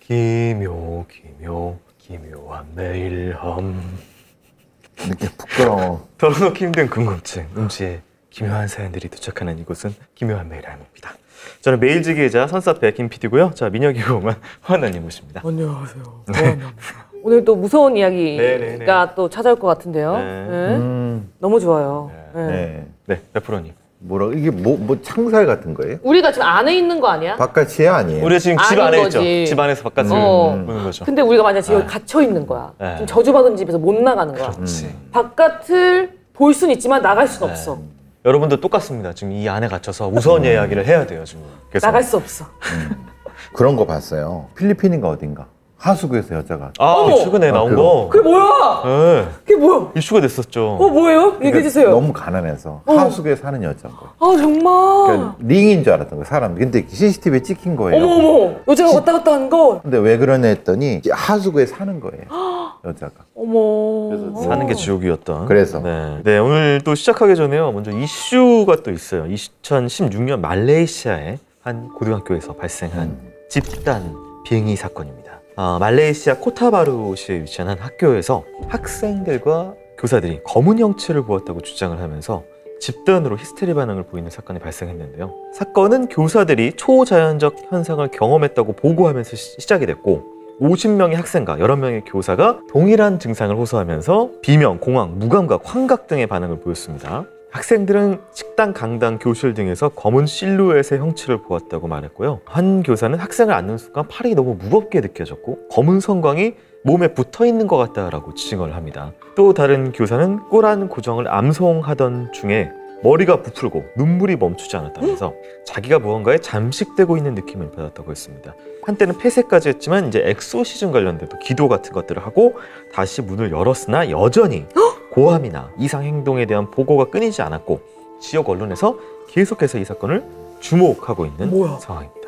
기묘한 매일함. 이렇게 부끄러워. 털어놓기 힘든 궁금증, 음지에 기묘한 사연들이 도착하는 이곳은 기묘한 매일함입니다. 저는 메일즈 기자 선사페 김PD고요. 자, 민혁이 공원 화나님 모십니다. 안녕하세요. 오늘 또 무서운 이야기가 또 찾아올 것 같은데요. 너무 좋아요. 네, 베프로님. 뭐라 이게 뭐 창살 같은 거예요? 우리가 지금 안에 있는 거 아니야? 바깥이에요, 아니에요? 우리가 지금 집 안에 있죠. 거지. 집 안에서 바깥을 보는 거죠. 근데 우리가 만약 지금 여기 갇혀 있는 거야. 지금 저주받은 집에서 못 나가는 거야. 바깥을 볼 수는 있지만 나갈 수는 없어. 여러분도 똑같습니다. 지금 이 안에 갇혀서 무서운 이야기를 해야 돼요. 지금. 그래서. 나갈 수 없어. 그런 거 봤어요. 필리핀인가 어딘가 하수구에서 여자가. 최근에 나온 거. 그게 뭐야? 네. 그게 뭐야? 이슈가 됐었죠. 뭐예요? 얘기해 주세요. 너무 가난해서 하수구에 사는 여자인 거예요. 정말. 그러니까 링인 줄 알았던 거예요, 사람. 근데 CCTV에 찍힌 거예요. 어머. 여자가 왔다 갔다 하는 거. 근데 왜 그러냐 했더니 하수구에 사는 거예요, 여자가. 어머. 그래서 사는 게 지옥이었던. 그래서. 네, 오늘 또 시작하기 전에요. 먼저 이슈가 또 있어요. 2016년 말레이시아의 한 고등학교에서 발생한 집단 비행위 사건입니다. 말레이시아 코타바루시에 위치한 한 학교에서 학생들과 교사들이 검은 형체를 보았다고 주장을 하면서 집단으로 히스테리 반응을 보이는 사건이 발생했는데요. 사건은 교사들이 초자연적 현상을 경험했다고 보고하면서 시작이 됐고 50명의 학생과 여러 명의 교사가 동일한 증상을 호소하면서 비명, 공황, 무감각, 환각 등의 반응을 보였습니다. 학생들은 식당, 강당, 교실 등에서 검은 실루엣의 형체를 보았다고 말했고요. 한 교사는 학생을 안는 순간 팔이 너무 무겁게 느껴졌고 검은 성광이 몸에 붙어있는 것 같다라고 지칭을 합니다. 또 다른 교사는 꼬란 고정을 암송하던 중에 머리가 부풀고 눈물이 멈추지 않았다면서 자기가 무언가에 잠식되고 있는 느낌을 받았다고 했습니다. 한때는 폐쇄까지 했지만 이제 엑소시즘 관련된 기도 같은 것들을 하고 다시 문을 열었으나 여전히 고함이나 이상 행동에 대한 보고가 끊이지 않았고 지역 언론에서 계속해서 이 사건을 주목하고 있는 상황입니다.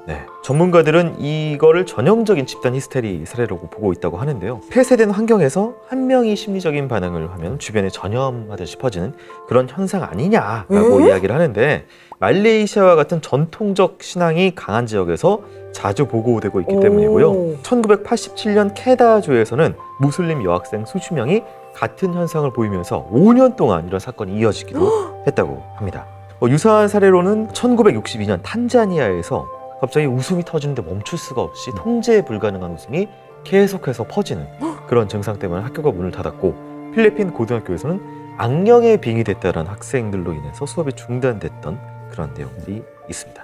네, 전문가들은 이거를 전형적인 집단 히스테리 사례라고 보고 있다고 하는데요. 폐쇄된 환경에서 한 명이 심리적인 반응을 하면 주변에 전염하듯이 퍼지는 그런 현상 아니냐라고 이야기를 하는데 말레이시아와 같은 전통적 신앙이 강한 지역에서 자주 보고되고 있기 때문이고요. 1987년 케다주에서는 무슬림 여학생 수십 명이 같은 현상을 보이면서 5년 동안 이런 사건이 이어지기도 했다고 합니다. 유사한 사례로는 1962년 탄자니아에서 갑자기 웃음이 터지는데 멈출 수가 없이 통제 불가능한 웃음이 계속해서 퍼지는 그런 증상 때문에 학교가 문을 닫았고 필리핀 고등학교에서는 악령에 빙의됐다는 학생들로 인해서 수업이 중단됐던 그런 내용들이 있습니다.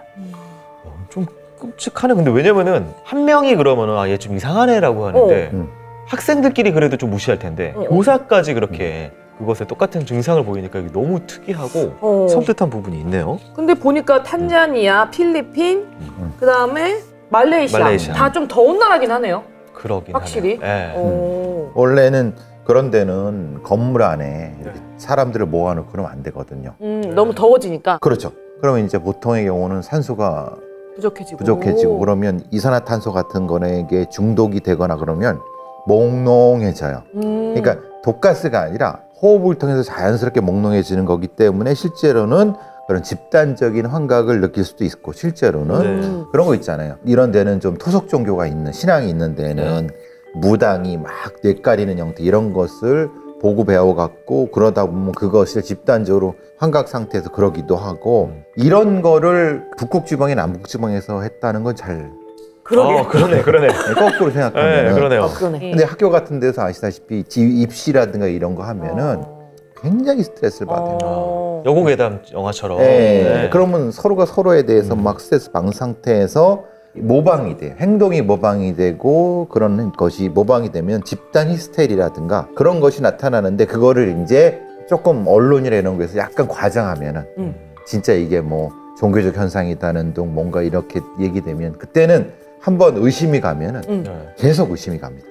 좀 끔찍하네. 근데 왜냐면은 한 명이 그러면은 얘 좀 이상하네라고 하는데 학생들끼리 그래도 좀 무시할 텐데 교사까지 그렇게 그것에 똑같은 증상을 보이니까 이게 너무 특이하고 섬뜩한 부분이 있네요. 근데 보니까 탄자니아, 필리핀, 그다음에 말레이시아. 다 좀 더운 나라긴 하네요. 그러긴 확실히. 원래는 그런 데는 건물 안에 이렇게 사람들을 모아놓고 그러면 안 되거든요. 너무 더워지니까. 그렇죠. 그러면 이제 보통의 경우는 산소가 부족해지고 그러면 이산화탄소 같은 거에 중독이 되거나 그러면 몽롱해져요. 그러니까 독가스가 아니라 호흡을 통해서 자연스럽게 몽롱해지는 거기 때문에 실제로는 그런 집단적인 환각을 느낄 수도 있고 실제로는 그런 거 있잖아요. 이런 데는 좀 토속 종교가 있는 신앙이 있는 데는 무당이 막 뇌까리는 형태 이런 것을 보고 배워갖고 그러다 보면 그것을 집단적으로 환각 상태에서 그러기도 하고 이런 거를 북극지방이 남북지방에서 했다는 건 잘 그러네. 거꾸로 생각하면 그러네요. 근데 학교 같은 데서 아시다시피 입시라든가 이런 거 하면은 굉장히 스트레스를 받아요. 여고괴담 영화처럼. 그러면 서로가 서로에 대해서 막 스트레스 방 상태에서 모방이 돼요. 행동이 모방이 되고 그런 것이 모방이 되면 집단 히스테리라든가 그런 것이 나타나는데 그거를 이제 조금 언론이나 이런 거에서 약간 과장하면은 진짜 이게 뭐 종교적 현상이다는 둥 뭔가 이렇게 얘기되면 그때는 한번 의심이 가면은 계속 의심이 갑니다.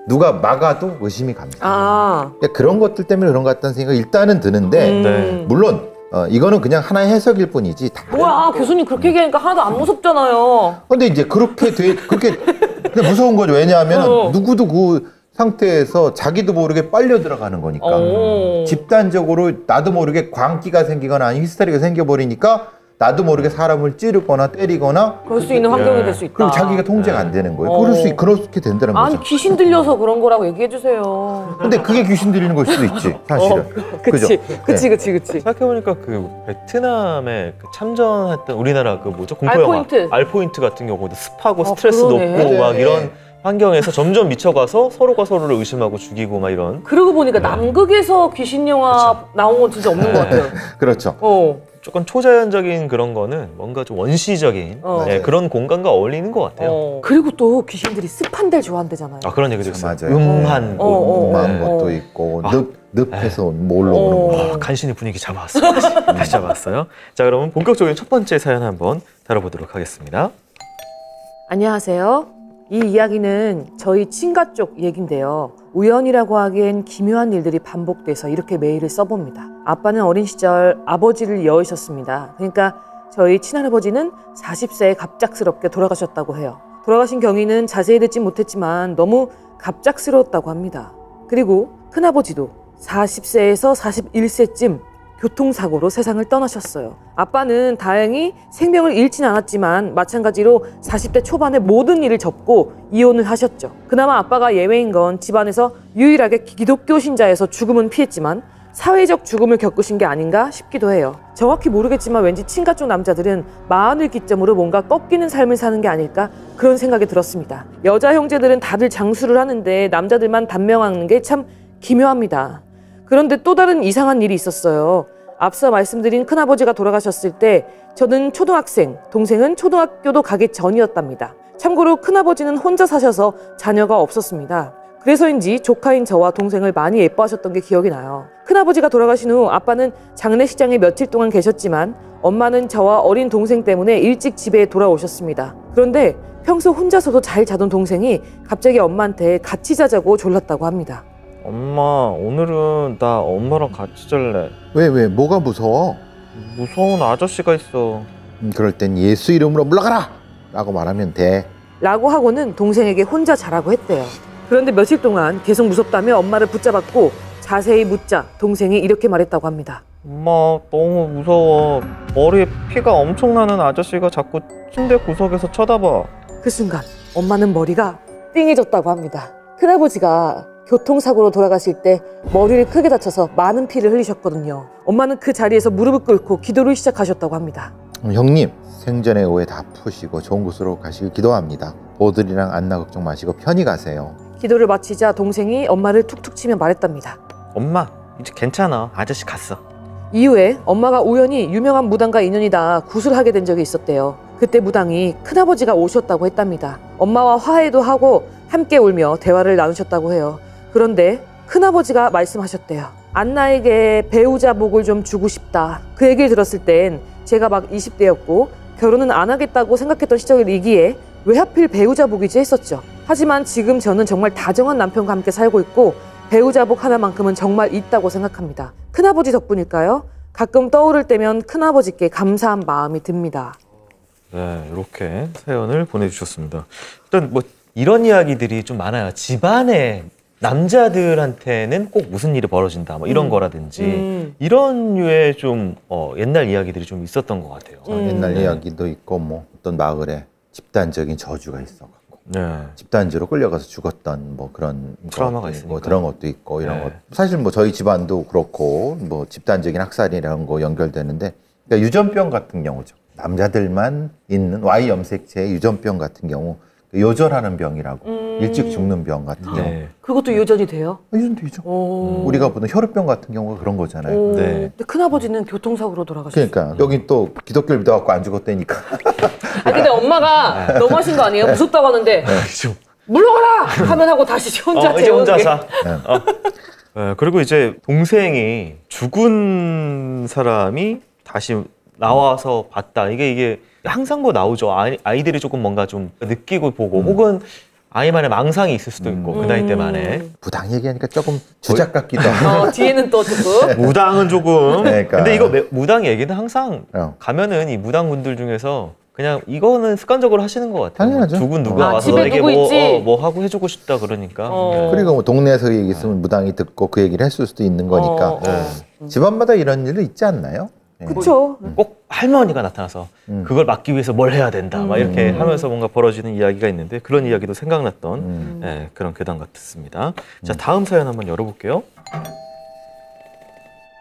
누가 막아도 의심이 갑니다. 그런 것들 때문에 그런 것 같다는 생각이 일단은 드는데 물론 이거는 그냥 하나의 해석일 뿐이지. 뭐야 교수님 그렇게 얘기하니까 하나도 안 무섭잖아요. 근데 이제 그렇게 근데 무서운 거죠. 왜냐하면 누구도 그 상태에서 자기도 모르게 빨려 들어가는 거니까 집단적으로 나도 모르게 광기가 생기거나 아니면 히스테리가 생겨버리니까 나도 모르게 사람을 찌르거나 때리거나 그럴 수 있는 환경이 될 수 있다. 그럼 자기가 통제가 안 되는 거예요. 그렇게 된다는 아니 거죠. 귀신 들려서 그런 거라고 얘기해 주세요. 근데 그게 귀신 들리는 걸 수도 있지, 사실은. 그치. 그죠? 그치. 생각해보니까 그 베트남에 그 참전했던 우리나라 그 뭐죠? 공포 알포인트. 영화 알포인트 같은 경우도 습하고 아, 스트레스 그러네. 높고 막 네. 이런 환경에서 점점 미쳐가서 서로가 서로를 의심하고 죽이고 막 이런. 그러고 보니까 남극에서 귀신 영화 나온 건 진짜 없는 것 같아요. 그렇죠. 조금 초자연적인 그런 거는 뭔가 좀 원시적인 맞아요. 그런 공간과 어울리는 것 같아요. 그리고 또 귀신들이 습한 데를 좋아한대잖아요. 아 그런 얘기도 있어요. 맞아요. 음한 곳. 음한 것도 있고 늪에서 몰러 오는 거. 간신히 분위기 잡아왔어요. 다시 잡아왔어요. 자, 그러면 본격적인 첫 번째 사연 한번 다뤄보도록 하겠습니다. 안녕하세요. 이 이야기는 저희 친가 쪽 얘긴데요. 우연이라고 하기엔 기묘한 일들이 반복돼서 이렇게 메일을 써봅니다. 아빠는 어린 시절 아버지를 여의셨습니다. 그러니까 저희 친할아버지는 40세에 갑작스럽게 돌아가셨다고 해요. 돌아가신 경위는 자세히 듣진 못했지만 너무 갑작스러웠다고 합니다. 그리고 큰아버지도 40세에서 41세쯤 교통사고로 세상을 떠나셨어요. 아빠는 다행히 생명을 잃진 않았지만 마찬가지로 40대 초반에 모든 일을 접고 이혼을 하셨죠. 그나마 아빠가 예외인 건 집안에서 유일하게 기독교 신자여서 죽음은 피했지만 사회적 죽음을 겪으신 게 아닌가 싶기도 해요. 정확히 모르겠지만 왠지 친가 쪽 남자들은 마흔을 기점으로 뭔가 꺾이는 삶을 사는 게 아닐까 그런 생각이 들었습니다. 여자 형제들은 다들 장수를 하는데 남자들만 단명하는 게 참 기묘합니다. 그런데 또 다른 이상한 일이 있었어요. 앞서 말씀드린 큰아버지가 돌아가셨을 때 저는 초등학생, 동생은 초등학교도 가기 전이었답니다. 참고로 큰아버지는 혼자 사셔서 자녀가 없었습니다. 그래서인지 조카인 저와 동생을 많이 예뻐하셨던 게 기억이 나요. 큰아버지가 돌아가신 후 아빠는 장례식장에 며칠 동안 계셨지만 엄마는 저와 어린 동생 때문에 일찍 집에 돌아오셨습니다. 그런데 평소 혼자서도 잘 자던 동생이 갑자기 엄마한테 같이 자자고 졸랐다고 합니다. 엄마, 오늘은 나 엄마랑 같이 잘래. 왜? 뭐가 무서워? 무서운 아저씨가 있어. 그럴 땐 예수 이름으로 물러가라! 라고 말하면 돼. 라고 하고는 동생에게 혼자 자라고 했대요. 그런데 며칠 동안 계속 무섭다며 엄마를 붙잡았고 자세히 묻자 동생이 이렇게 말했다고 합니다. 엄마, 너무 무서워. 머리에 피가 엄청 나는 아저씨가 자꾸 침대 구석에서 쳐다봐. 그 순간 엄마는 머리가 띵해졌다고 합니다. 큰아버지가 교통사고로 돌아가실 때 머리를 크게 다쳐서 많은 피를 흘리셨거든요. 엄마는 그 자리에서 무릎을 꿇고 기도를 시작하셨다고 합니다. 형님, 생전의 오해 다 푸시고 좋은 곳으로 가시길 기도합니다. 모들이랑 안나 걱정 마시고 편히 가세요. 기도를 마치자 동생이 엄마를 툭툭 치며 말했답니다. 엄마, 이제 괜찮아. 아저씨 갔어. 이후에 엄마가 우연히 유명한 무당과 인연이다 굿을 하게 된 적이 있었대요. 그때 무당이 큰아버지가 오셨다고 했답니다. 엄마와 화해도 하고 함께 울며 대화를 나누셨다고 해요. 그런데 큰아버지가 말씀하셨대요. 안나에게 배우자 복을 좀 주고 싶다. 그 얘기를 들었을 땐 제가 막 20대였고 결혼은 안 하겠다고 생각했던 시절이기에 왜 하필 배우자 복이지 했었죠. 하지만 지금 저는 정말 다정한 남편과 함께 살고 있고 배우자 복 하나만큼은 정말 있다고 생각합니다. 큰아버지 덕분일까요? 가끔 떠오를 때면 큰아버지께 감사한 마음이 듭니다. 네, 이렇게 사연을 보내주셨습니다. 일단 뭐 이런 이야기들이 좀 많아요. 집안에 남자들한테는 꼭 무슨 일이 벌어진다, 뭐 이런 거라든지 이런 류의 좀 옛날 이야기들이 좀 있었던 것 같아요. 옛날 이야기도 있고 뭐 어떤 마을에 집단적인 저주가 있어갖고 집단지로 끌려가서 죽었던 뭐 그런 트라우마가 있으니까 뭐 그런 것도 있고 이런 것. 사실 뭐 저희 집안도 그렇고 뭐 집단적인 학살이라는 거 연결되는데 그러니까 유전병 같은 경우죠. 남자들만 있는 Y 염색체의 유전병 같은 경우 요절하는 병이라고 일찍 죽는 병 같은 경우. 그것도 유전이 돼요? 유전되죠. 우리가 보는 혈우병 같은 경우가 그런 거잖아요. 근데 큰아버지는 교통사고로 돌아가셨어요. 그러니까 여긴 또 기독교를 믿어갖고 안 죽었다니까. 근데 엄마가 너무 하신 거 아니에요? 무섭다고 하는데 물러가라! 하면 하고 다시 혼자 이제 혼자 사. 그리고 이제 동생이 죽은 사람이 다시 나와서 봤다. 이게 항상 뭐 나오죠. 아이들이 조금 뭔가 좀 느끼고 보고 혹은 아이만의 망상이 있을 수도 있고 그 나이 때만에. 무당 얘기하니까 조금 주작 같기도 하고. 뒤에는 또 조금. 무당은 조금. 그러니까. 근데 이거 무당 얘기는 항상 가면은 이 무당분들 중에서 그냥 이거는 습관적으로 하시는 것 같아요. 당연하죠. 죽은 누가 와서 집에 너에게 누구 있지? 뭐 하고 해주고 싶다 그러니까. 그리고 뭐 동네에서 얘기 있으면 무당이 듣고 그 얘기를 했을 수도 있는 거니까. 집안마다 이런 일도 있지 않나요? 그렇죠. 꼭 할머니가 나타나서 그걸 막기 위해서 뭘 해야 된다 막 이렇게 하면서 뭔가 벌어지는 이야기가 있는데 그런 이야기도 생각났던 예, 그런 괴담 같았습니다. 자, 다음 사연 한번 열어볼게요.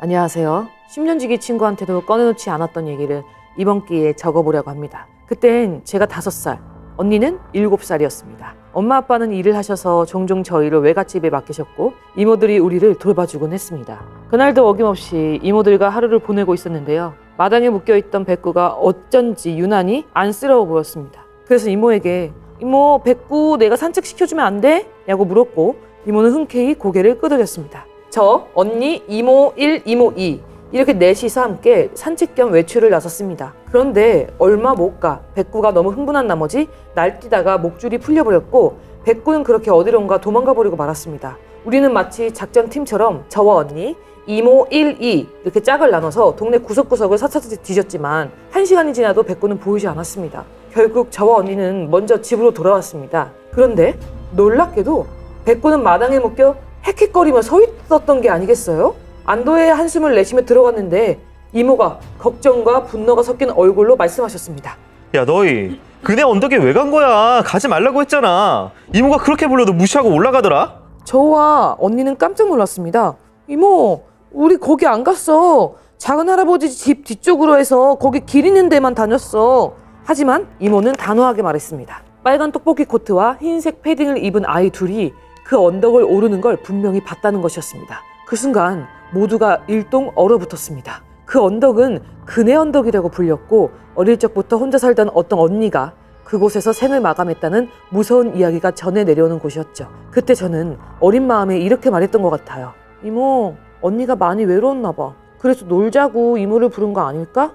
안녕하세요. 10년 지기 친구한테도 꺼내놓지 않았던 얘기를 이번 기회에 적어보려고 합니다. 그땐 제가 5살, 언니는 7살이었습니다. 엄마 아빠는 일을 하셔서 종종 저희를 외갓집에 맡기셨고 이모들이 우리를 돌봐주곤 했습니다. 그날도 어김없이 이모들과 하루를 보내고 있었는데요. 마당에 묶여있던 백구가 어쩐지 유난히 안쓰러워 보였습니다. 그래서 이모에게 이모, 백구 내가 산책시켜주면 안 돼? 라고 물었고 이모는 흔쾌히 고개를 끄덕였습니다. 저, 언니, 이모 1, 이모 2 이렇게 넷이서 함께 산책 겸 외출을 나섰습니다. 그런데 얼마 못 가 백구가 너무 흥분한 나머지 날뛰다가 목줄이 풀려버렸고 백구는 그렇게 어디론가 도망가 버리고 말았습니다. 우리는 마치 작전팀처럼 저와 언니, 이모 1, 2 이렇게 짝을 나눠서 동네 구석구석을 사사지 뒤졌지만 1시간이 지나도 백구는 보이지 않았습니다. 결국 저와 언니는 먼저 집으로 돌아왔습니다. 그런데 놀랍게도 백구는 마당에 묶여 헥헥거리며 서 있었던 게 아니겠어요? 안도의 한숨을 내쉬며 들어갔는데 이모가 걱정과 분노가 섞인 얼굴로 말씀하셨습니다. 야, 너희 그네 언덕에 왜 간 거야? 가지 말라고 했잖아. 이모가 그렇게 불러도 무시하고 올라가더라. 저와 언니는 깜짝 놀랐습니다. 이모, 우리 거기 안 갔어. 작은 할아버지 집 뒤쪽으로 해서 거기 길 있는 데만 다녔어. 하지만 이모는 단호하게 말했습니다. 빨간 떡볶이 코트와 흰색 패딩을 입은 아이 둘이 그 언덕을 오르는 걸 분명히 봤다는 것이었습니다. 그 순간 모두가 일동 얼어붙었습니다. 그 언덕은 그네 언덕이라고 불렸고 어릴 적부터 혼자 살던 어떤 언니가 그곳에서 생을 마감했다는 무서운 이야기가 전해 내려오는 곳이었죠. 그때 저는 어린 마음에 이렇게 말했던 것 같아요. 이모, 언니가 많이 외로웠나 봐. 그래서 놀자고 이모를 부른 거 아닐까?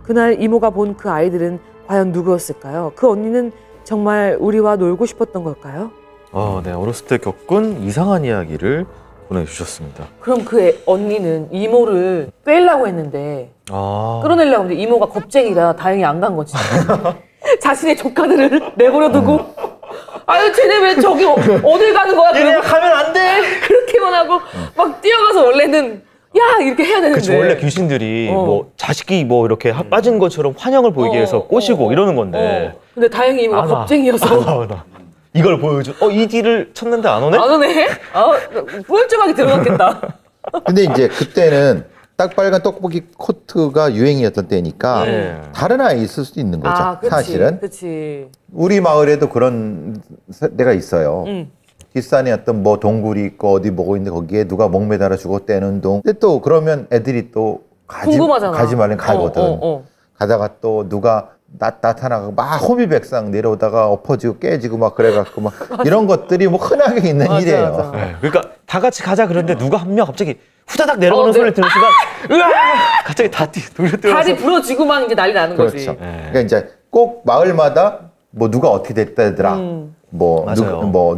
그날 이모가 본 그 아이들은 과연 누구였을까요? 그 언니는 정말 우리와 놀고 싶었던 걸까요? 네, 어렸을 때 겪은 이상한 이야기를 보내주셨습니다. 그럼 그 언니는 이모를 빼려고 했는데 끌어내려고 했는데 이모가 겁쟁이라 다행히 안 간 거지. 자신의 조카들을 내버려두고 아유 쟤네 왜 저기 어딜 가는 거야? 얘네 가면 안 돼! 그렇게만 하고 막 뛰어가서 원래는 야 이렇게 해야 되는데. 그치, 원래 귀신들이 뭐 자식이 뭐 이렇게 빠진 것처럼 환영을 보이게 해서 꼬시고 이러는 건데 근데 다행히 이모가 겁쟁이여서 이걸 보여줘. 이 뒤를 쳤는데 안 오네? 안 오네? 뻘쭘하게 들어갔겠다. 근데 이제 그때는 딱 빨간 떡볶이 코트가 유행이었던 때니까 다른 아이 있을 수도 있는 거죠. 그치, 사실은. 그치. 우리 마을에도 그런 데가 있어요. 뒷산에 어떤 뭐 동굴이 있고 어디 뭐고 있는데 거기에 누가 목매달아 죽었대는 동. 근데 또 그러면 애들이 또 가지 말면 가거든. 가다가 또 누가 나타나고 막 호미백상 내려오다가 엎어지고 깨지고 막 그래갖고 막 이런 것들이 뭐 흔하게 있는 일이에요. 맞아. 네, 그러니까 다 같이 가자 그러는데 누가 한 명 갑자기 후다닥 내려오는 소리를 들은 순간 으아! 갑자기 다 돌려뛰어서 다리 부러지고만 이제 난리 나는 거지. 그렇죠. 그러니까 이제 꼭 마을마다 뭐 누가 어떻게 됐다더라. 뭐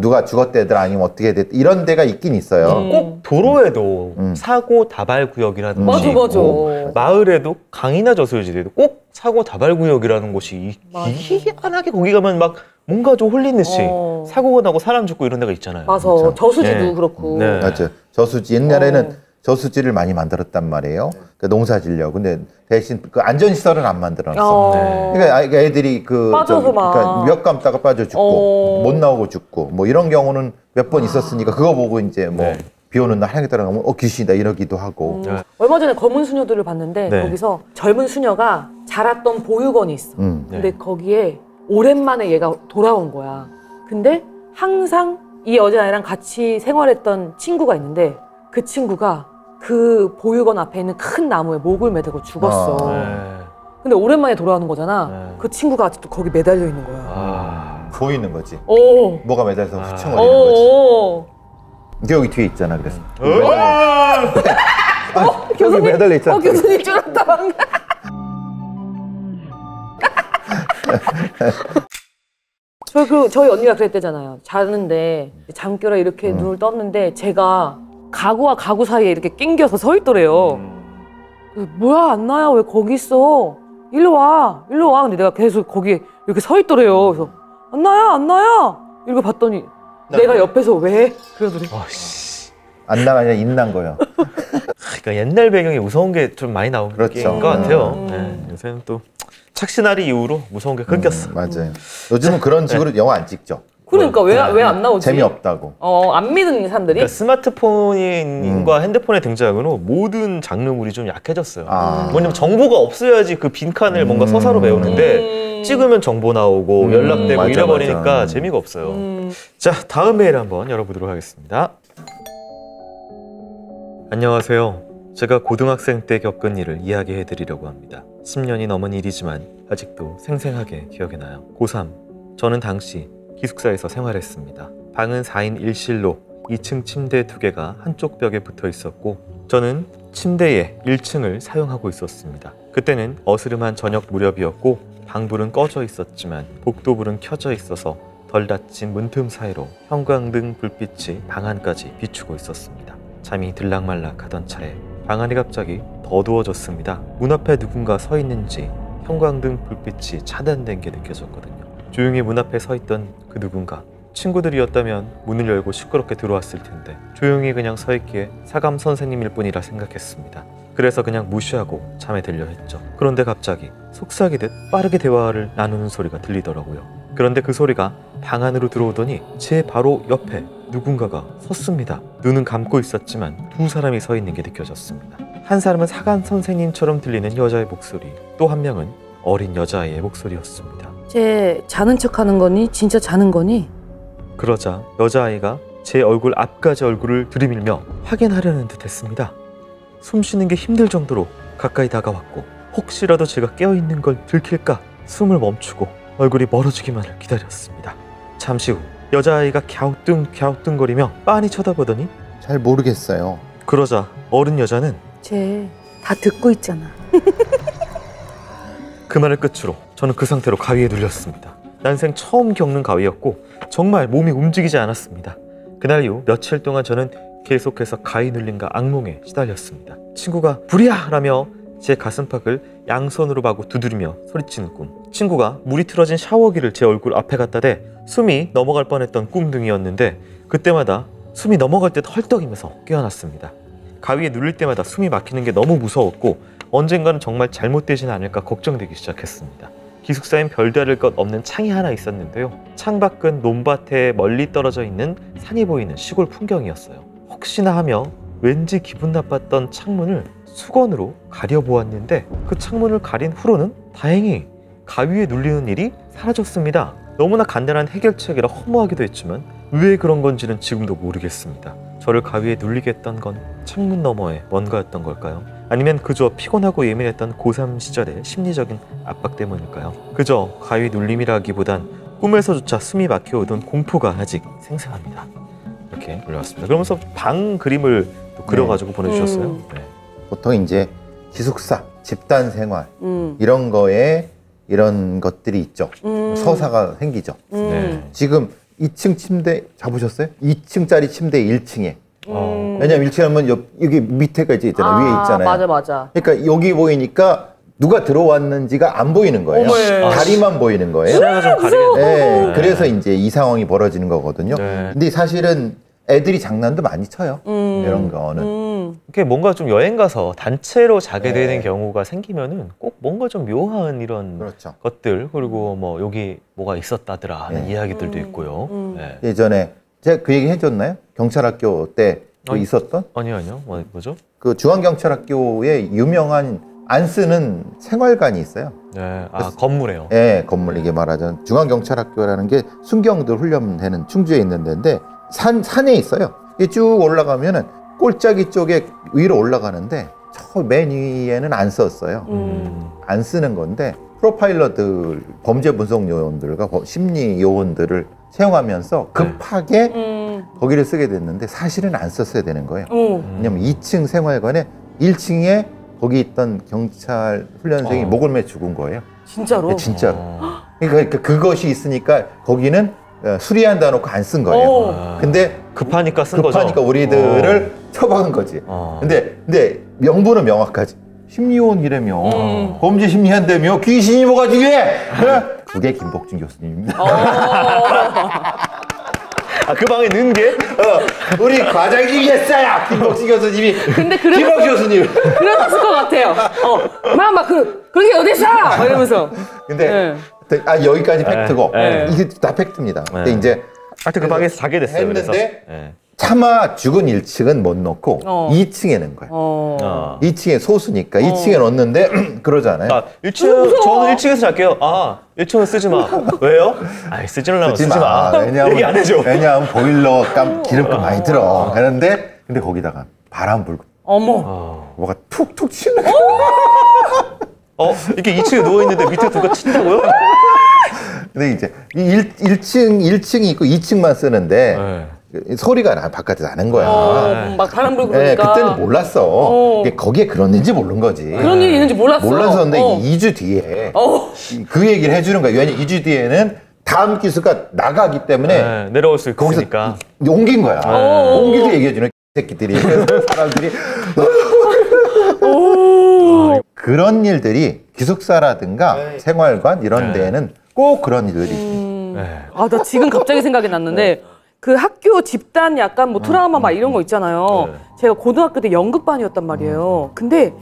누가 죽었대더라 아니면 어떻게 됐다 이런 데가 있긴 있어요. 꼭 도로에도 사고 다발 구역이라는 곳이 맞아. 있고 마을에도 강이나 저수지대도 꼭 사고 다발 구역이라는 곳이 희한하게 거기 가면 막 뭔가 좀 홀린 듯이 사고가 나고 사람 죽고 이런 데가 있잖아요. 맞아. 그렇죠. 저수지도 그렇고. 네. 맞죠. 저수지 옛날에는 저수지를 많이 만들었단 말이에요. 그러니까 농사 지려고. 근데 대신 그 안전시설은 안 만들어놨어. 그러니까 애들이 그러니까 몇 감다가 빠져 죽고 못 나오고 죽고 뭐 이런 경우는 몇 번 있었으니까 그거 보고 이제 뭐 비 오는 날 하늘에 따라가면 귀신이다 이러기도 하고. 얼마 전에 검은 수녀들을 봤는데 거기서 젊은 수녀가 자랐던 보육원이 있어. 근데 거기에 오랜만에 얘가 돌아온 거야. 근데 항상 이 여자애랑 같이 생활했던 친구가 있는데 그 친구가 그 보육원 앞에 있는 큰 나무에 목을 매달고 죽었어. 근데 오랜만에 돌아오는 거잖아. 그 친구가 아직도 거기 매달려 있는 거야. 보이는 거지. 오. 뭐가 매달려서 휘청거리는 거지. 여기 뒤에 있잖아. 그래서. 교수님 매달려 있잖아. 교수님 쫄았다 방금. 저희 언니가 그랬대잖아요. 자는데 잠결에 이렇게 눈을 떴는데 제가 가구와 가구 사이에 이렇게 낑겨서 서 있더래요. 뭐야 안나야 왜 거기 있어? 일로 와. 근데 내가 계속 거기 이렇게 서 있더래요. 그래서 안나야 이러고 봤더니 내가 옆에서 왜? 그러더래. 안 나가냐 인난 거야. 그러니까 옛날 배경이 무서운 게 좀 많이 나오는 그렇죠. 것 같아요. 네, 요새는 또 착신아리 이후로 무서운 게 끊겼어. 맞아요. 요즘은 그런 식으로 영화 안 찍죠. 그러니까 왜 안 나오지? 재미없다고. 안 믿는 사람들이? 그러니까 스마트폰과 핸드폰의 등장으로 모든 장르물이 좀 약해졌어요. 뭐냐면 정보가 없어야지 그 빈칸을 뭔가 서사로 메우는데 찍으면 정보 나오고 연락되고 맞아, 잃어버리니까 맞아. 재미가 없어요. 자, 다음 메일 한번 열어보도록 하겠습니다. 안녕하세요. 제가 고등학생 때 겪은 일을 이야기해드리려고 합니다. 10년이 넘은 일이지만 아직도 생생하게 기억이 나요. 고3, 저는 당시 기숙사에서 생활했습니다. 방은 4인 1실로 2층 침대 2개가 한쪽 벽에 붙어 있었고 저는 침대의 1층을 사용하고 있었습니다. 그때는 어스름한 저녁 무렵이었고 방불은 꺼져 있었지만 복도불은 켜져 있어서 덜 닫힌 문틈 사이로 형광등 불빛이 방 안까지 비추고 있었습니다. 잠이 들락말락 하던 차에 방 안이 갑자기 어두워졌습니다. 문 앞에 누군가 서 있는지 형광등 불빛이 차단된 게 느껴졌거든요. 조용히 문 앞에 서 있던 그 누군가, 친구들이었다면 문을 열고 시끄럽게 들어왔을 텐데 조용히 그냥 서 있기에 사감 선생님일 뿐이라 생각했습니다. 그래서 그냥 무시하고 잠에 들려 했죠. 그런데 갑자기 속삭이듯 빠르게 대화를 나누는 소리가 들리더라고요. 그런데 그 소리가 방 안으로 들어오더니 제 바로 옆에 누군가가 섰습니다. 눈은 감고 있었지만 두 사람이 서 있는 게 느껴졌습니다. 한 사람은 사감 선생님처럼 들리는 여자의 목소리, 또 한 명은 어린 여자아이의 목소리였습니다. 쟤 자는 척하는 거니? 진짜 자는 거니? 그러자 여자아이가 제 얼굴 앞까지 얼굴을 들이밀며 확인하려는 듯 했습니다. 숨쉬는 게 힘들 정도로 가까이 다가왔고 혹시라도 제가 깨어있는 걸 들킬까 숨을 멈추고 얼굴이 멀어지기만을 기다렸습니다. 잠시 후 여자아이가 갸우뚱갸우뚱거리며 빤히 쳐다보더니 잘 모르겠어요. 그러자 어른 여자는 쟤 다 듣고 있잖아. 그 말을 끝으로 저는 그 상태로 가위에 눌렸습니다. 난생 처음 겪는 가위였고 정말 몸이 움직이지 않았습니다. 그날 이후 며칠 동안 저는 계속해서 가위 눌림과 악몽에 시달렸습니다. 친구가 불이야! 라며 제 가슴팍을 양손으로 마구 두드리며 소리치는 꿈, 친구가 물이 틀어진 샤워기를 제 얼굴 앞에 갖다 대 숨이 넘어갈 뻔했던 꿈 등이었는데 그때마다 숨이 넘어갈 듯 헐떡이면서 깨어났습니다. 가위에 눌릴 때마다 숨이 막히는 게 너무 무서웠고 언젠가는 정말 잘못되지는 않을까 걱정되기 시작했습니다. 기숙사엔 별다를 것 없는 창이 하나 있었는데요. 창밖은 논밭에 멀리 떨어져 있는 산이 보이는 시골 풍경이었어요. 혹시나 하며 왠지 기분 나빴던 창문을 수건으로 가려보았는데 그 창문을 가린 후로는 다행히 가위에 눌리는 일이 사라졌습니다. 너무나 간단한 해결책이라 허무하기도 했지만 왜 그런 건지는 지금도 모르겠습니다. 저를 가위에 눌리게 했던 건 창문 너머에 뭔가였던 걸까요? 아니면 그저 피곤하고 예민했던 고3 시절의 심리적인 압박 때문일까요? 그저 가위 눌림이라기보단 꿈에서조차 숨이 막혀오던 공포가 아직 생생합니다. 이렇게 올려왔습니다. 그러면서 방 그림을 또 그려가지고 보내주셨어요. 네. 보통 이제 기숙사, 집단 생활 이런 거에 이런 것들이 있죠. 서사가 생기죠. 네. 지금 2층 침대 잡으셨어요? 2층짜리 침대 1층에. 왜냐면 1층 하면 여기 밑에가 이제 있잖아요. 위에 있잖아요. 맞아. 그러니까 여기 보이니까 누가 들어왔는지가 안 보이는 거예요. 다리만 보이는 거예요. 시야가 좀 가리겠네. 네, 그래서 이제 이 상황이 벌어지는 거거든요. 네. 근데 사실은 애들이 장난도 많이 쳐요. 이런 거는. 이렇게 뭔가 좀 여행 가서 단체로 자게 네. 되는 경우가 생기면은 꼭 뭔가 좀 묘한 이런 그렇죠. 것들, 그리고 뭐 여기 뭐가 있었다더라 하는 네. 이야기들도 있고요. 네. 예전에 제가 그 얘기 해줬나요? 경찰학교 때 그 아니, 있었던 아니요. 뭐죠? 그 중앙경찰학교에 유명한 안 쓰는 생활관이 있어요. 네. 건물에요. 예, 건물 이게 말하자면 중앙경찰학교라는 게 순경들 훈련되는 충주에 있는 데인데 산에 있어요. 이게 쭉 올라가면은 꼴짜기 쪽에 위로 올라가는데 저 맨 위에는 안 썼어요. 안 쓰는 건데 프로파일러들, 범죄 분석 요원들과 심리 요원들을 채용하면서 급하게 거기를 쓰게 됐는데 사실은 안 썼어야 되는 거예요. 왜냐면 2층 생활관에 1층에 거기 있던 경찰 훈련생이 목을 매 죽은 거예요. 진짜로? 네, 진짜로. 그러니까 그것이 있으니까 거기는 수리한다 놓고 안 쓴 거예요. 근데 급하니까 쓴 거죠. 급하니까 우리들을 처박은 거지. 근데 명분은 명확하지. 심리원이라며 범죄 심리한다며 귀신이 뭐가 중요해? 그게 김복준 교수님입니다. 아, 그 방에 넣은 게? 우리 과장님이었어요. 김복식 교수님이. 근데 김복식 교수님. 그랬을 것 같아요. 그게 어딨어? 막 이러면서. 근데 여기까지 팩트고 네. 이게 다 팩트입니다. 근데 이제 하여튼 그 방에서 자게 됐어요. 했는데 그래서. 네. 차마 죽은 1층은 못 넣고 2층에 넣은 거예요. 2층에 소수니까 2층에 넣었는데 그러잖아요. 아, 1층, 저는 1층에서 잘게요. 아, 1층은 쓰지 마. 왜요? 아이, 쓰지려면 쓰지 마. 얘기 안 해줘. 왜냐하면 보일러 기름값 많이 들어. 하는데, 근데 거기다가 바람 불고. 어머. 뭐가 툭툭 치는 거야. 이렇게 2층에 누워있는데 밑에 누가 친다고요? 근데 이제 1층이 있고 2층만 쓰는데 소리가 바깥에서 나는 거야. 막 바람 불고 네, 그러니까. 그때는 몰랐어. 이게 거기에 그런 일인지 모르는 거지. 그런 일이 있는지 몰랐어. 몰랐었는데 2주 뒤에 그 얘기를 해주는 거야. 왜냐면 2주 뒤에는 다음 기수가 나가기 때문에 내려올 수 거기서 있으니까. 옮긴 거야. 옮기도 얘기해주는 새끼들이. 그래서 사람들이 그런 일들이 기숙사라든가 생활관 이런 데에는 꼭 그런 일들이 나 지금 갑자기 생각이 났는데 그 학교 집단 약간 뭐 트라우마 막 이런 거 있잖아요. 제가 고등학교 때 연극반이었단 말이에요. 근데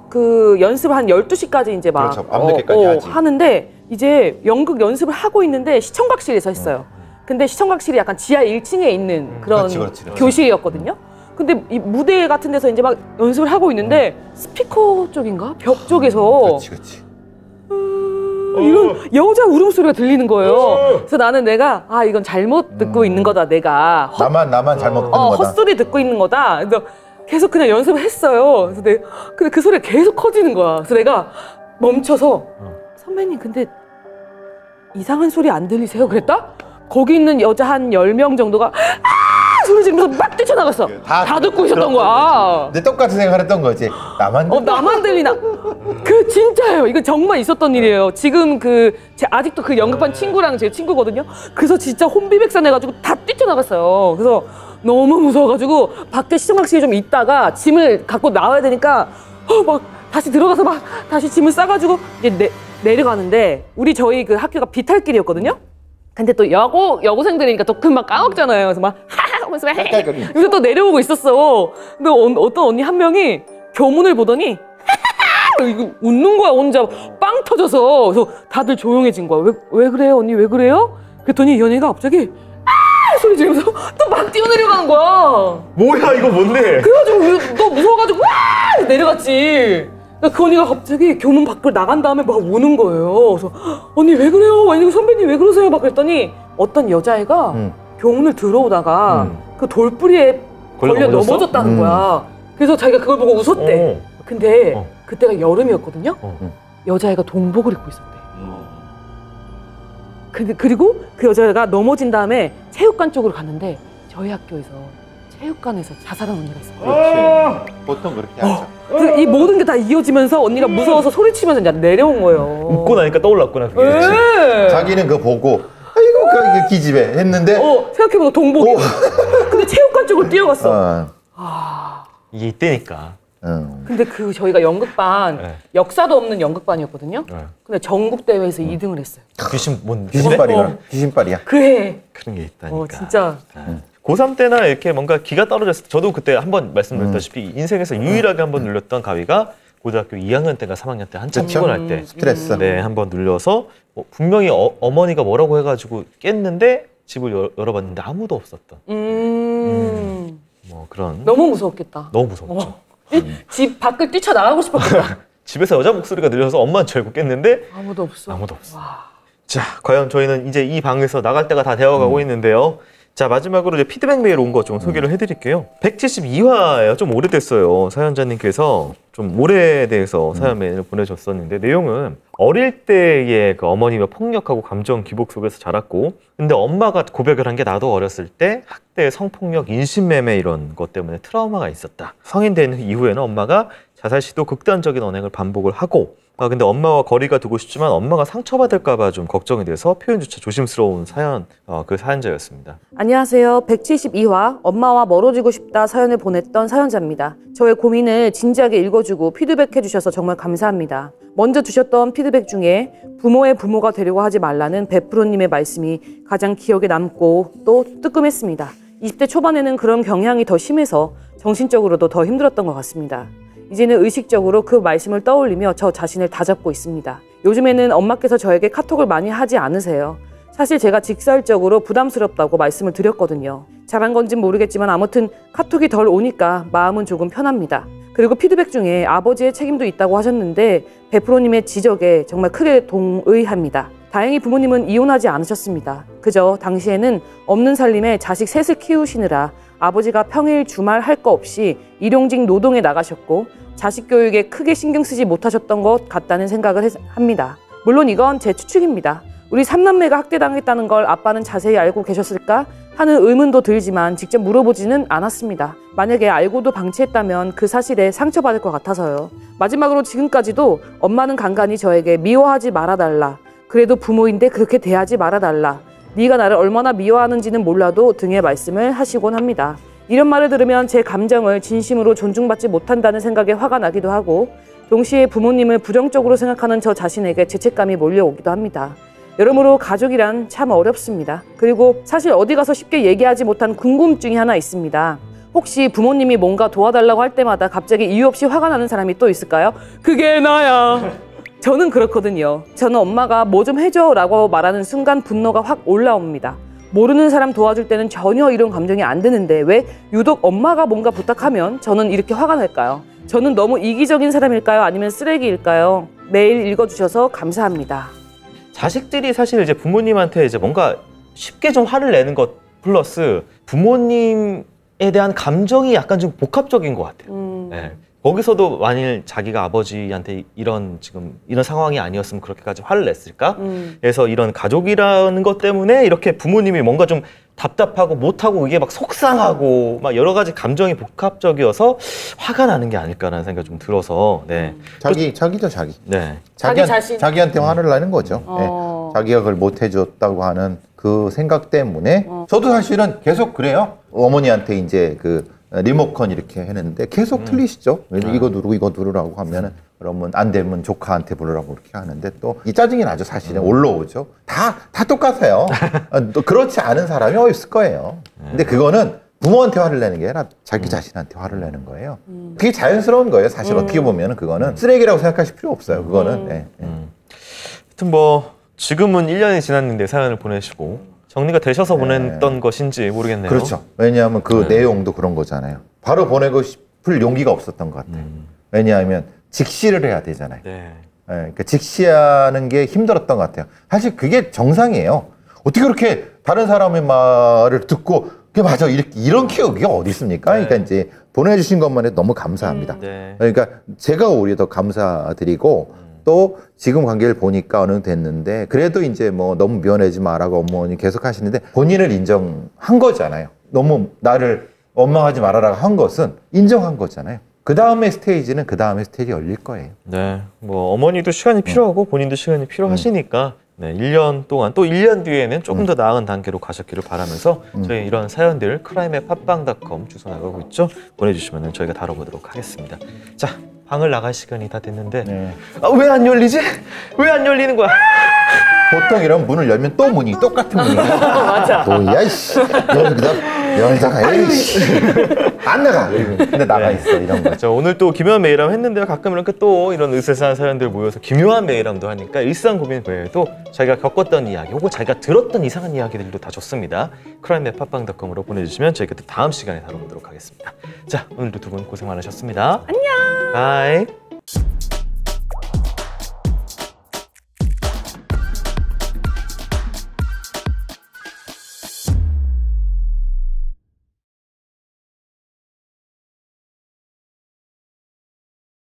그 연습을 한 12시까지 이제 막 그렇죠. 밤늦게까지 하지. 하는데 이제 연극 연습을 하고 있는데 시청각실에서 했어요. 근데 시청각실이 약간 지하 1층에 있는 그런 그렇지. 교실이었거든요. 근데 이 무대 같은 데서 이제 막 연습을 하고 있는데 스피커 쪽인가? 벽 쪽에서 그렇지. 이런 여자 울음소리가 들리는 거예요. 그래서 나는 내가 이건 잘못 듣고 있는 거다. 내가 나만 잘못 듣는 거다. 헛소리 듣고 있는 거다. 그래서 계속 그냥 연습을 했어요. 근데 그 소리가 계속 커지는 거야. 그래서 내가 멈춰서 선배님 근데 이상한 소리 안 들리세요? 그랬다? 거기 있는 여자 한 10명 정도가 소리 지르면서 막 뛰쳐나갔어. 다 듣고 있었던 거야. 근데 똑같은 생각을 했던 거지. 나만 들리나? 그 진짜예요. 이거 정말 있었던 일이에요. 지금 아직도 그 연극반 친구랑 제 친구거든요. 그래서 진짜 혼비백산해가지고 다 뛰쳐나갔어요. 그래서 너무 무서워가지고 밖에 시청각실에 좀 있다가 짐을 갖고 나와야 되니까 막 다시 들어가서 막 다시 짐을 싸가지고 이제 내려가는데 저희 그 학교가 비탈길이었거든요. 근데 또 여고생들이니까 또 금방 까먹잖아요. 그래서 막 하하 하면서 그래서 또 내려오고 있었어. 근데 어떤 언니 한 명이 교문을 보더니 하하 이거 웃는 거야. 혼자 빵 터져서. 그래서 다들 조용해진 거야. 왜 그래요 언니 왜 그래요? 그랬더니 이 언니가 갑자기 소리 지르면서 또 막 뛰어내려가는 거야. 뭐야, 이거 뭔데? 그래가지고 또 무서워가지고 와 내려갔지. 그 언니가 갑자기 교문 밖을 나간 다음에 막 우는 거예요. 그래서 언니 왜 그래요? 아니 선배님 왜 그러세요? 막 그랬더니 어떤 여자애가 교문을 들어오다가 그 돌뿌리에 걸려 넘어졌다는 거야. 그래서 자기가 그걸 보고 웃었대. 근데 그때가 여름이었거든요. 여자애가 동복을 입고 있었대. 그리고 그 여자애가 넘어진 다음에 체육관 쪽으로 갔는데 저희 학교에서 체육관에서 자살한 언니가 있어요. 보통 그렇게 하죠. 이 모든 게 다 이어지면서 언니가 무서워서 소리치면서 이제 내려온 거예요. 웃고 나니까 떠올랐구나, 그게. 자기는 그거 보고 아이고 그 기집애 했는데 생각해보니까 동복이. 근데 체육관 쪽으로 뛰어갔어. 이게 이때니까. 근데 저희가 연극반 역사도 없는 연극반이었거든요. 근데 전국 대회에서 2등을 했어요. 귀신빨이야. 그해. 그런 게 있다니까. 진짜. 고3 때나 이렇게 뭔가 기가 떨어졌을 때, 저도 그때 한번 말씀드렸다시피 인생에서 유일하게 한번 눌렸던 가위가 고등학교 2학년 때인가 3학년 때 한참 피곤할 때 스트레스. 네, 한번 눌려서 분명히 어머니가 뭐라고 해가지고 깼는데 집을 열어봤는데 아무도 없었던 뭐 그런. 너무 무서웠겠다. 너무 무서웠죠. 집 밖을 뛰쳐나가고 싶었겠다. 집에서 여자 목소리가 들려서 엄마는 절고 깼는데 아무도 없어. 아무도 없어. 자, 과연 저희는 이제 이 방에서 나갈 때가 다 되어가고 있는데요. 자, 마지막으로 이제 피드백 메일 온 거 좀 소개를 해드릴게요. 172화예요. 좀 오래됐어요. 사연자님께서 좀 올해에 대해서 사연 메일을 보내줬었는데 내용은 어릴 때의 그 어머니가 폭력하고 감정 기복 속에서 자랐고 근데 엄마가 고백을 한 게 나도 어렸을 때 학대, 성폭력, 인신매매 이런 것 때문에 트라우마가 있었다. 성인 된 이후에는 엄마가 자살 시도 극단적인 언행을 반복을 하고 근데 엄마와 거리가 두고 싶지만 엄마가 상처받을까 봐 좀 걱정이 돼서 표현조차 조심스러운 사연, 그 사연자였습니다. 안녕하세요. 172화 엄마와 멀어지고 싶다 사연을 보냈던 사연자입니다. 저의 고민을 진지하게 읽어주고 피드백해 주셔서 정말 감사합니다. 먼저 주셨던 피드백 중에 부모의 부모가 되려고 하지 말라는 베프로님의 말씀이 가장 기억에 남고 또 뜨끔했습니다. 20대 초반에는 그런 경향이 더 심해서 정신적으로도 더 힘들었던 것 같습니다. 이제는 의식적으로 그 말씀을 떠올리며 저 자신을 다잡고 있습니다. 요즘에는 엄마께서 저에게 카톡을 많이 하지 않으세요. 사실 제가 직설적으로 부담스럽다고 말씀을 드렸거든요. 잘한 건진 모르겠지만 아무튼 카톡이 덜 오니까 마음은 조금 편합니다. 그리고 피드백 중에 아버지의 책임도 있다고 하셨는데 베프로님의 지적에 정말 크게 동의합니다. 다행히 부모님은 이혼하지 않으셨습니다. 그저 당시에는 없는 살림에 자식 셋을 키우시느라 아버지가 평일 주말 할 거 없이 일용직 노동에 나가셨고 자식 교육에 크게 신경 쓰지 못하셨던 것 같다는 생각을 합니다. 물론 이건 제 추측입니다. 우리 삼남매가 학대당했다는 걸 아빠는 자세히 알고 계셨을까 하는 의문도 들지만 직접 물어보지는 않았습니다. 만약에 알고도 방치했다면 그 사실에 상처받을 것 같아서요. 마지막으로 지금까지도 엄마는 간간히 저에게 미워하지 말아달라. 그래도 부모인데 그렇게 대하지 말아달라. 네가 나를 얼마나 미워하는지는 몰라도 등의 말씀을 하시곤 합니다. 이런 말을 들으면 제 감정을 진심으로 존중받지 못한다는 생각에 화가 나기도 하고 동시에 부모님을 부정적으로 생각하는 저 자신에게 죄책감이 몰려오기도 합니다. 여러모로 가족이란 참 어렵습니다. 그리고 사실 어디 가서 쉽게 얘기하지 못한 궁금증이 하나 있습니다. 혹시 부모님이 뭔가 도와달라고 할 때마다 갑자기 이유 없이 화가 나는 사람이 또 있을까요? 그게 나야. 저는 그렇거든요. 저는 엄마가 뭐 좀 해줘 라고 말하는 순간 분노가 확 올라옵니다. 모르는 사람 도와줄 때는 전혀 이런 감정이 안 드는데 왜 유독 엄마가 뭔가 부탁하면 저는 이렇게 화가 날까요? 저는 너무 이기적인 사람일까요? 아니면 쓰레기일까요? 매일 읽어주셔서 감사합니다. 자식들이 사실 이제 부모님한테 이제 뭔가 쉽게 좀 화를 내는 것 플러스 부모님에 대한 감정이 약간 좀 복합적인 것 같아요. 네. 거기서도 만일 자기가 아버지한테 이런 상황이 아니었으면 그렇게까지 화를 냈을까? 그래서 이런 가족이라는 것 때문에 이렇게 부모님이 뭔가 좀 답답하고 못하고 이게 막 속상하고 막 여러 가지 감정이 복합적이어서 화가 나는 게 아닐까라는 생각이 좀 들어서 네. 자기죠, 자기. 네. 자기 자신. 자기한테 화를 내는 거죠. 네. 자기가 그걸 못 해줬다고 하는 그 생각 때문에 저도 사실은 계속 그래요. 어머니한테 이제 그 리모컨 이렇게 했는데 계속 틀리시죠. 이거 누르고 이거 누르라고 하면은 그러면 안 되면 조카한테 부르라고 이렇게 하는데 또 이 짜증이 나죠. 사실은 올라오죠. 다 똑같아요. 또 그렇지 않은 사람이 어디 있을 거예요. 근데 그거는 부모한테 화를 내는 게 아니라 자기 자신한테 화를 내는 거예요. 그게 자연스러운 거예요. 사실 어떻게 보면은 그거는 쓰레기라고 생각하실 필요 없어요. 그거는. 네. 하여튼 뭐 지금은 1년이 지났는데 사연을 보내시고 정리가 되셔서 보냈던 것인지 모르겠네요. 그렇죠. 왜냐하면 그 내용도 그런 거잖아요. 바로 보내고 싶을 용기가 없었던 것 같아요. 왜냐하면 직시를 해야 되잖아요. 네. 그러니까 직시하는 게 힘들었던 것 같아요. 사실 그게 정상이에요. 어떻게 그렇게 다른 사람의 말을 듣고 그게 맞아 이런 기억이 어디 있습니까? 그러니까 이제 보내주신 것만 해도 너무 감사합니다. 네. 그러니까 제가 오히려 더 감사드리고 또 지금 관계를 보니까 어느 정도 됐는데 그래도 이제 뭐 너무 미워내지 마라고 어머니 계속 하시는데 본인을 인정한 거잖아요. 너무 나를 원망하지 말아라 한 것은 인정한 거잖아요. 그 다음에 스테이지는 그 다음에 스테이지 열릴 거예요. 네, 뭐 어머니도 시간이 필요하고 본인도 시간이 필요하시니까 네, 1년 동안 또 1년 뒤에는 조금 더 나은 단계로 가셨기를 바라면서 저희 이런 사연들 크라임의 팟빵.com 주소 나가고 있죠. 보내주시면 저희가 다뤄보도록 하겠습니다. 자, 방을 나갈 시간이 다 됐는데 왜 안 열리지? 왜 안 열리는 거야? 보통 이런 문을 열면 또 문이 똑같은 문이 맞아. 뭐야 이씨 열다가 에이씨 안 나가 근데 나가 있어 이런 거. 자, 오늘 또 기묘한 메일함 했는데요. 가끔 이렇게 또 이런 으스스한 사연들 모여서 기묘한 메일함도 하니까 일상 고민 외에도 자기가 겪었던 이야기 혹은 자기가 들었던 이상한 이야기들도 다 좋습니다. 크라임의 팟빵.com으로 보내주시면 저희가 또 다음 시간에 다뤄보도록 하겠습니다. 자, 오늘도 두 분 고생 많으셨습니다. 안녕. 바이.